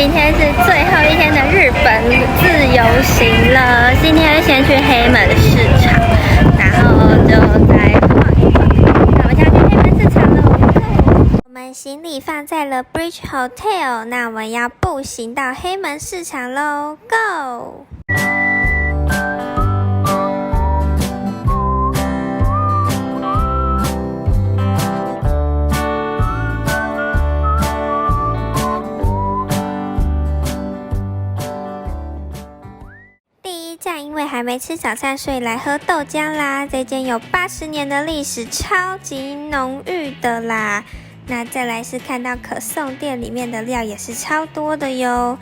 今天是最后一天的日本自由行了，今天先去黑门市场，然后就再晃一晃。那我们现在去黑门市场了，我们行李放在了 Bridge Hotel， 那我们要步行到黑门市场喽 ，Go！因为还没吃早餐，所以来喝豆浆啦。这间有80年的历史，超级浓郁的啦。那再来是看到可颂店里面的料也是超多的哟。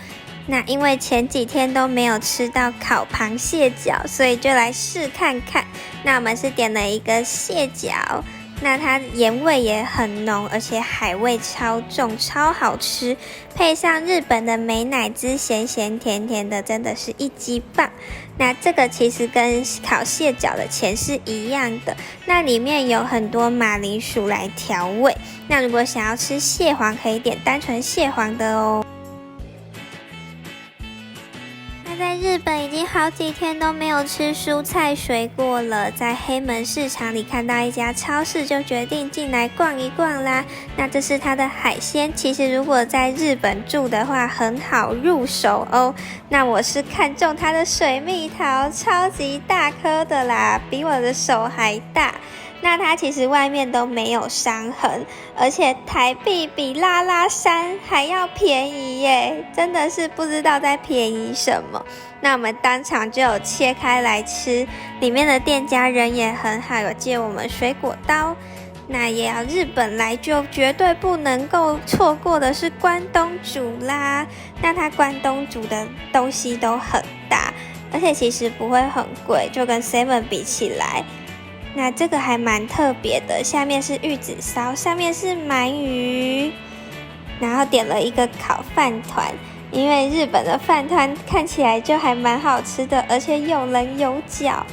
那因为前几天都没有吃到烤螃蟹脚，所以就来试看看。那我们是点了一个蟹脚。那它盐味也很浓，而且海味超重，超好吃，配上日本的美乃滋，咸咸甜甜的，真的是一击棒。那这个其实跟烤蟹脚的钱是一样的，那里面有很多马铃薯来调味。那如果想要吃蟹黄，可以点单纯蟹黄的哦。在日本已经好几天都没有吃蔬菜水果了，在黑门市场里看到一家超市，就决定进来逛一逛啦。那这是它的海鲜，其实如果在日本住的话很好入手哦。那我是看中它的水蜜桃，超级大颗的啦，比我的手还大。那它其实外面都没有伤痕，而且台币比拉拉山还要便宜耶，真的是不知道在便宜什么。那我们当场就有切开来吃，里面的店家人也很好，有借我们水果刀。那也要日本来就绝对不能够错过的是关东煮啦。那它关东煮的东西都很大，而且其实不会很贵，就跟 Seven 比起来。那这个还蛮特别的，下面是玉子烧，上面是鳗鱼，然后点了一个烤饭团，因为日本的饭团看起来就还蛮好吃的，而且有棱有角。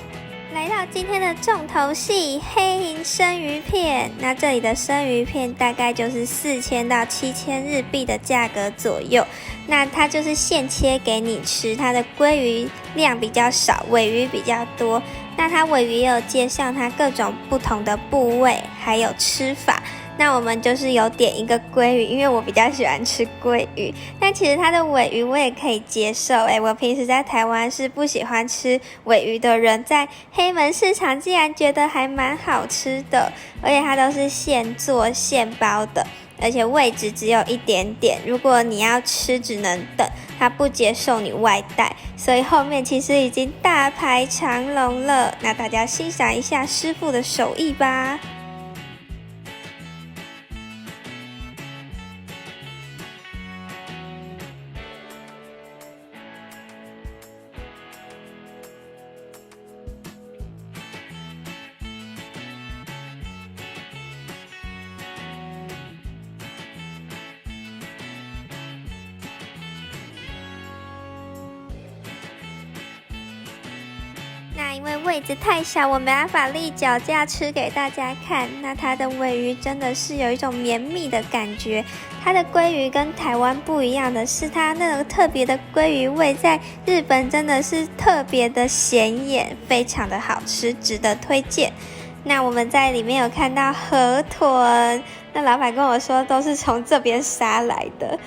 来到今天的重头戏，黑银生鱼片。那这里的生鱼片大概就是4000到7000日币的价格左右。那它就是现切给你吃，它的鲑鱼量比较少，尾鱼比较多。那它尾鱼也有介绍它各种不同的部位，还有吃法。那我们就是有点一个鲑鱼，因为我比较喜欢吃鲑鱼，但其实它的尾鱼我也可以接受。我平时在台湾是不喜欢吃尾鱼的人，在黑门市场竟然觉得还蛮好吃的，而且它都是现做现包的，而且位置只有一点点，如果你要吃只能等，它不接受你外带，所以后面其实已经大排长龙了。那大家欣赏一下师傅的手艺吧。那因为位置太小，我没办法立脚架吃给大家看。那它的尾鱼真的是有一种绵密的感觉。它的鲑鱼跟台湾不一样的是，它那个特别的鲑鱼味，在日本真的是特别的显眼，非常的好吃，值得推荐。那我们在里面有看到河豚，那老板跟我说都是从这边杀来的，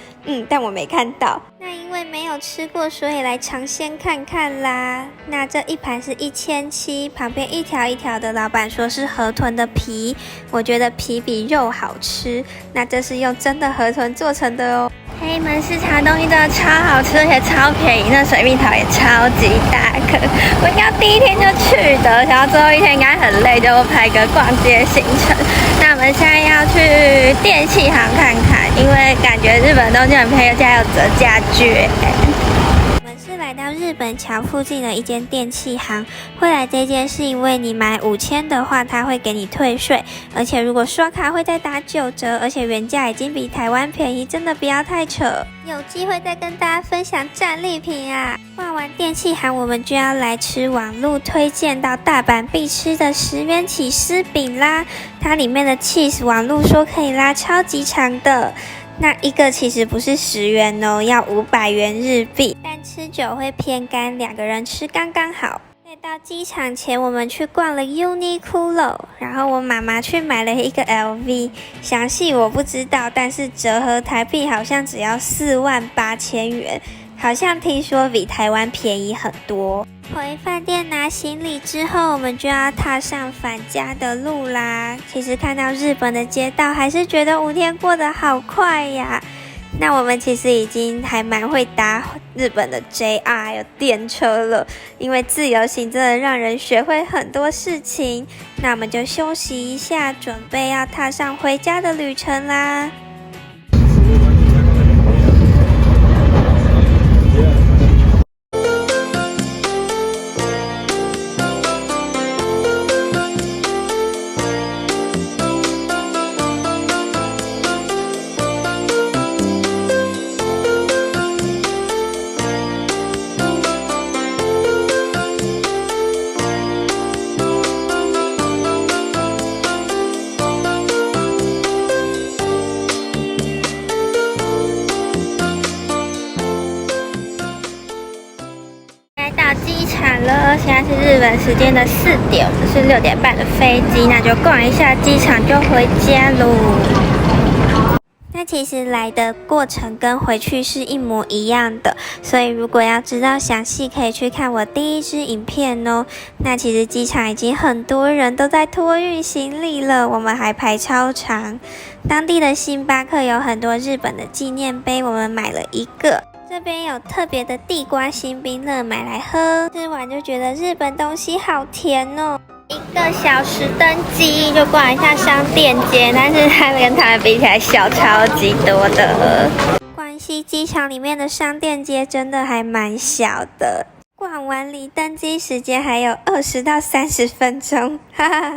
但我没看到。那因为没有吃过，所以来尝鲜看看啦。那这一盘是1700，旁边一条一条的，老板说是河豚的皮，我觉得皮比肉好吃。那这是用真的河豚做成的哦。黑门市场的东西真的超好吃，而且超便宜，那水蜜桃也超级大颗。我应该第一天就去的，想到最后一天应该很累，就排个逛街行程。那我们现在要去电器行看看，因为感觉日本东西很便宜，而且还有折价券。我们是来到日本桥附近的一间电器行，会来这间是因为你买5000的话，它会给你退税，而且如果刷卡会再打9折，而且原价已经比台湾便宜，真的不要太扯。有机会再跟大家分享战利品啊！逛完电器行，我们就要来吃网路推荐到大阪必吃的10元起司饼啦。它里面的 cheese 网路说可以拉超级长的。那一个其实不是10元哦，要500元日币，但吃久会偏干，2个人吃刚刚好。在到机场前，我们去逛了 Uniqlo， 然后我妈妈去买了一个 LV， 详细我不知道，但是折合台币好像只要48000元，好像听说比台湾便宜很多。回饭店拿行李之后，我们就要踏上返家的路啦。其实看到日本的街道，还是觉得5天过得好快呀。那我们其实已经还蛮会搭日本的 JR 有电车了，因为自由行真的让人学会很多事情。那我们就休息一下，准备要踏上回家的旅程啦。机场了，现在是日本时间的4点，我们是6点半的飞机，那就逛一下机场就回家喽。那其实来的过程跟回去是一模一样的，所以如果要知道详细，可以去看我第1支影片哦。那其实机场已经很多人都在托运行李了，我们还排超长。当地的星巴克有很多日本的纪念碑，我们买了1个。这边有特别的地瓜新冰乐，买来喝，吃完就觉得日本东西好甜哦。1个小时登机就逛一下商店街，但是它跟他们比起来小超级多的。关西机场里面的商店街真的还蛮小的，逛完离登机时间还有20到30分钟，哈哈。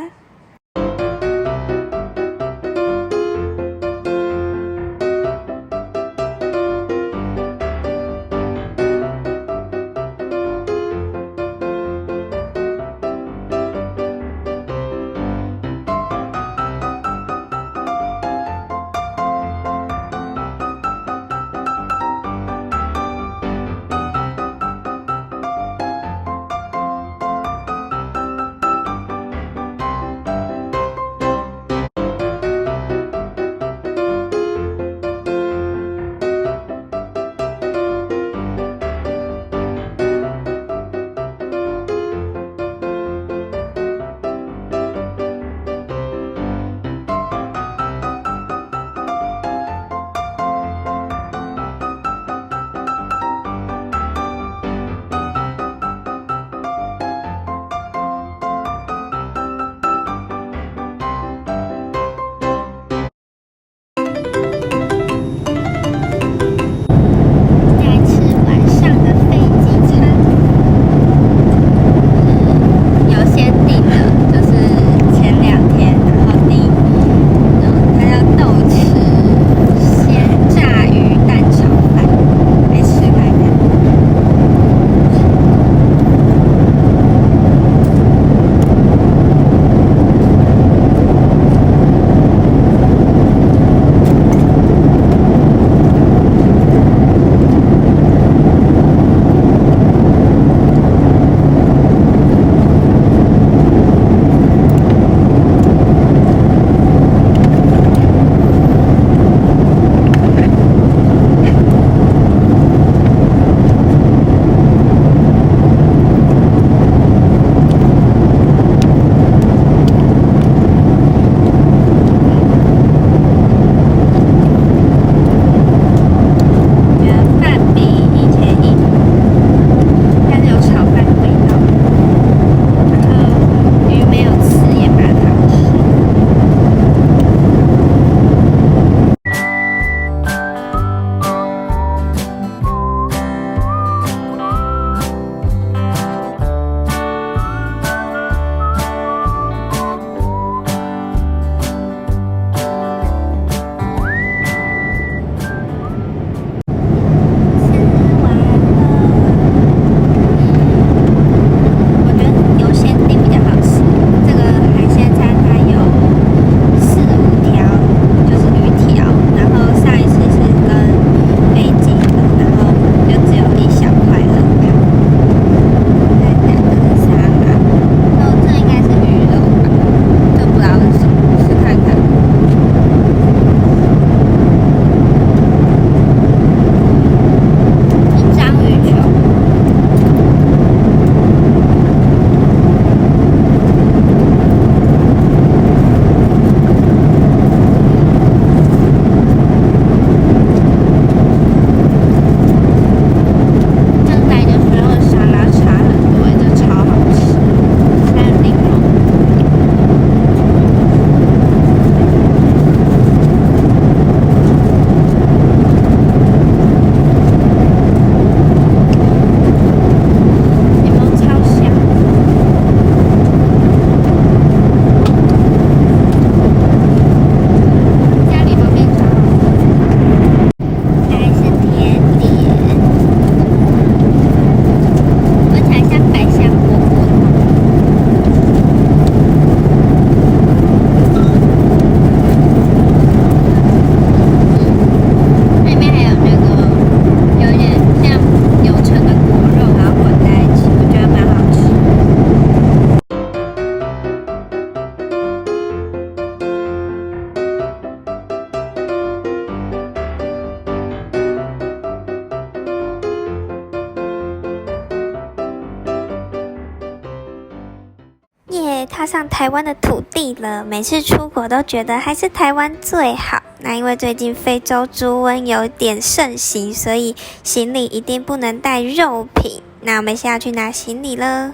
业踏上台湾的土地了，每次出国都觉得还是台湾最好。那因为最近非洲猪瘟有点盛行，所以行李一定不能带肉品。那我们现在要去拿行李了。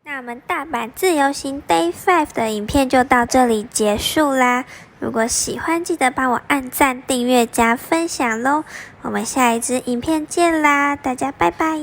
那我们大阪自由行 Day 5的影片就到这里结束啦。如果喜欢，记得帮我按赞、订阅、加分享咯。我们下一支影片见啦，大家拜拜。